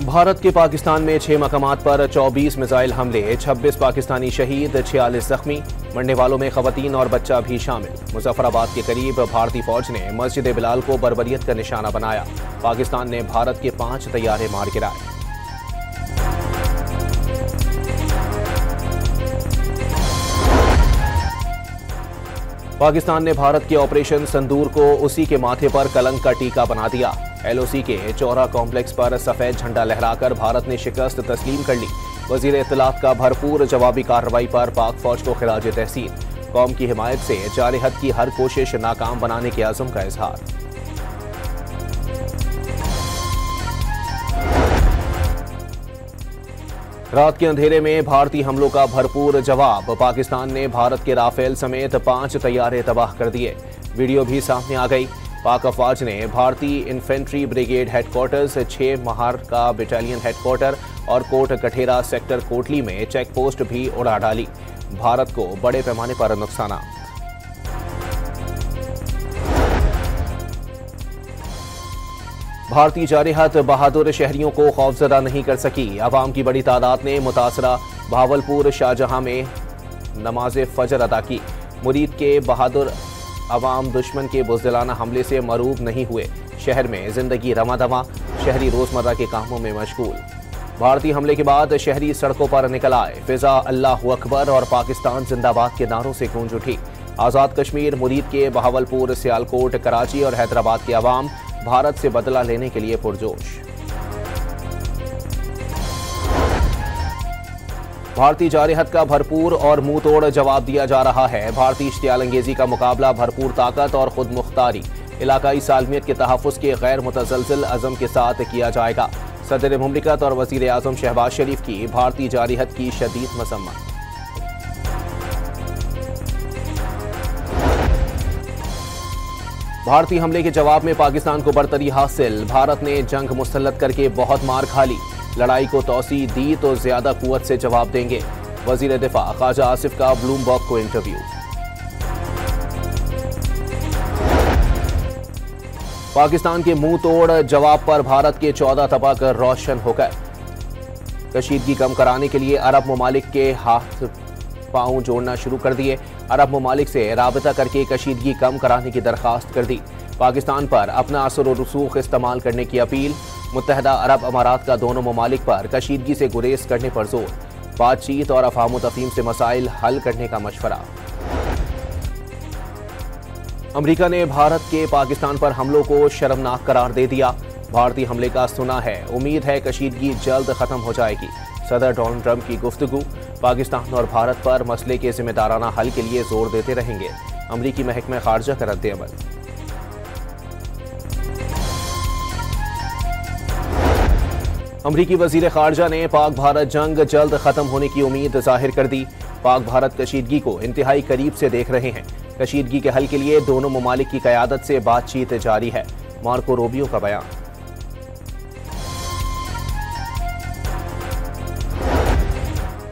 भारत के पाकिस्तान में 6 मकामात पर 24 मिसाइल हमले, 26 पाकिस्तानी शहीद, 46 जख्मी, मरने वालों में खवातीन और बच्चा भी शामिल। मुजफ्फराबाद के करीब भारतीय फौज ने मस्जिद बिलाल को बर्बरियत का निशाना बनाया। पाकिस्तान ने भारत के 5 तैयारे मार गिराए। पाकिस्तान ने भारत के ऑपरेशन संदूर को उसी के माथे पर कलंक का टीका बना दिया। LOC के चौरा कॉम्प्लेक्स पर सफेद झंडा लहराकर भारत ने शिकस्त तस्लीम कर ली। वजीर इत्तलात का भरपूर जवाबी कार्रवाई पर पाक फौज को खिराज तहसीन। कौम की हिमायत से जारहत की हर कोशिश नाकाम बनाने के आज़म का इजहार। रात के अंधेरे में भारतीय हमलों का भरपूर जवाब। पाकिस्तान ने भारत के राफेल समेत 5 तैयारे तबाह कर दिए। वीडियो भी सामने आ गई। पाक अफवाज ने भारतीय इन्फेंट्री ब्रिगेड हेडक्वार्टर्स, 6 महार का बटालियन हेडक्वार्टर और कोट कठेरा सेक्टर कोटली में चेक पोस्ट भी उड़ा डाली। भारत को बड़े पैमाने पर नुकसान। भारतीय जारहत बहादुर शहरियों को खौफजदा नहीं कर सकी। अवाम की बड़ी तादाद ने मुतासरा भावलपुर शाहजहां में नमाज फजर अदा की। मुरीद के बहादुर अवाम दुश्मन के बुज़दिलाना हमले से मरूब नहीं हुए। शहर में जिंदगी रवादवा, शहरी रोजमर्रा के कामों में मशगूल। भारतीय हमले के बाद शहरी सड़कों पर निकल आए। फिजा अल्लाहु अकबर और पाकिस्तान जिंदाबाद के नारों से गूंज उठी। आज़ाद कश्मीर, मुरीद के बहावलपुर, सियालकोट, कराची और हैदराबाद के अवाम भारत से बदला लेने के लिए पुरजोश। भारतीय जारहत का भरपूर और मुंह तोड़ जवाब दिया जा रहा है। भारतीय इश्तियाल अंगेजी का मुकाबला भरपूर ताकत और खुद मुख्तारी, इलाकाई सालमियत के तहफ़्फ़ुज़ के गैर मुतज़लज़िल अज़म के साथ किया जाएगा। सदर मुमलिकत और वज़ीर आज़म शहबाज शरीफ की भारतीय जारहत की शदीद मज़म्मत। भारतीय हमले के जवाब में पाकिस्तान को बरतरी हासिल। भारत ने जंग मुसल्लत करके बहुत मार खा ली। लड़ाई को तौसी दी तो ज्यादा कुव्वत से जवाब देंगे। वजीर दिफा ख्वाजा आसिफ का ब्लूमबर्ग को इंटरव्यू। पाकिस्तान के मुंह तोड़ जवाब पर भारत के 14 तबक रोशन हो गए। कशीदगी कम कराने के लिए अरब ममालिक के हाथ पांव जोड़ना शुरू कर दिए। अरब ममालिक से राबता करके कशीदगी कम कराने की दरखास्त कर दी। पाकिस्तान पर अपना असर और रसूख इस्तेमाल करने की अपील। मुत्तहदा अरब अमारात का दोनों ममालिक पर कशीदगी से गुरेज करने पर जोर। बातचीत और अफहाम तफहीम से मसाइल हल करने का मशवरा। अमरीका ने भारत के पाकिस्तान पर हमलों को शर्मनाक करार दे दिया। भारतीय हमले का सुना है, उम्मीद है कशीदगी जल्द खत्म हो जाएगी। सदर डोनाल्ड ट्रंप की गुफ्तगू। पाकिस्तान और भारत पर मसले के जिम्मेदाराना हल के लिए जोर देते रहेंगे। अमरीकी महकमा खारजा का रद्द-ए-अमल। अमरीकी वजीर खारजा ने पाक भारत जंग जल्द खत्म होने की उम्मीद जाहिर कर दी। पाक भारत कशीदगी को इंतहाई करीब से देख रहे हैं। कशीदगी के हल के लिए दोनों ममालिक की क़यादत से बातचीत जारी है। मार्को रूबियो का बयान।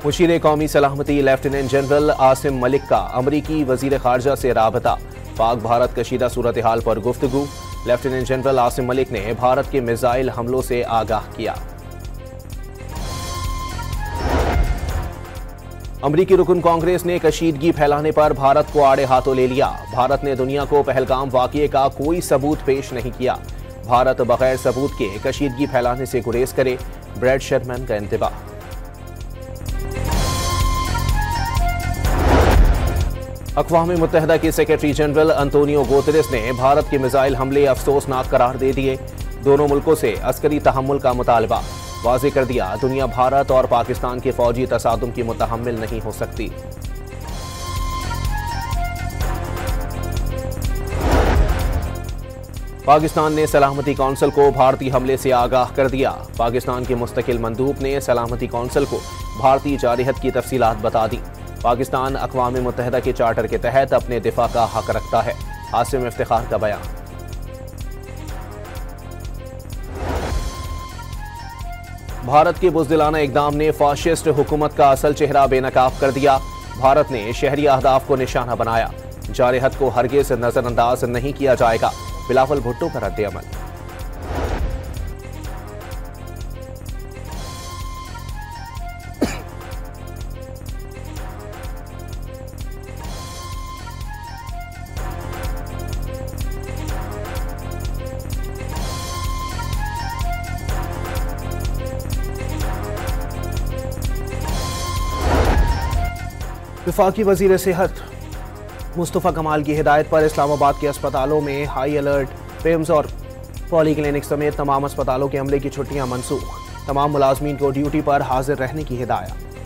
मुशीर कौमी सलामती लेफ्टिनेंट जनरल आसिम मलिक का अमरीकी वजीर खारजा से राबता। पाक भारत कशीदा सूरत हाल पर गुफ्तगू। लेफ्टिनेंट जनरल आसिम मलिक ने भारत के मिसाइल हमलों से आगाह किया। अमरीकी रुकन कांग्रेस ने कशीदगी फैलाने पर भारत को आड़े हाथों ले लिया। भारत ने दुनिया को पहलगाम वाक़ये का कोई सबूत पेश नहीं किया। भारत बगैर सबूत के कशीदगी फैलाने से गुरेज करे। ब्रैड शर्मैन का इंतबाह। अक़वाम मुत्तहदा के सेक्रेटरी जनरल अंतोनियो गुतेरेस ने भारत के मिसाइल हमले अफसोसनाक करार दे दिए। दोनों मुल्कों से अस्करी तहम्मुल का मुतालबा। वाज़ेह कर दिया, दुनिया भारत और पाकिस्तान के फौजी तसादुम की मुतहम्मिल नहीं हो सकती। पाकिस्तान ने सलामती कौंसिल को भारतीय हमले से आगाह कर दिया। पाकिस्तान के मुस्तकिल मंदूब ने सलामती कौंसिल को भारतीय जारहत की तफसीलात बता दी। पाकिस्तान अक़वाम मुत्तहदा के चार्टर के तहत अपने दिफा का हक रखता है। आसिम इफ्तिखार का बयान। भारत के बुज़दिलाना इक़दाम ने फाशिस्ट हुकूमत का असल चेहरा बेनकाब कर दिया। भारत ने शहरी अहदाफ को निशाना बनाया। जारहत को हरगिज़ नजरअंदाज नहीं किया जाएगा। बिलावल भुट्टो का रद्द-ए-अमल। वफाकी वजीर सेहत मुस्तफ़ा कमाल की हिदायत पर इस्लामाबाद के अस्पतालों में हाई अलर्ट, पिम्स और पॉली क्लिनिक समेत तमाम अस्पतालों के अमले की छुट्टियां मनसूख। तमाम मुलाजमीन को ड्यूटी पर हाजिर रहने की हिदायत।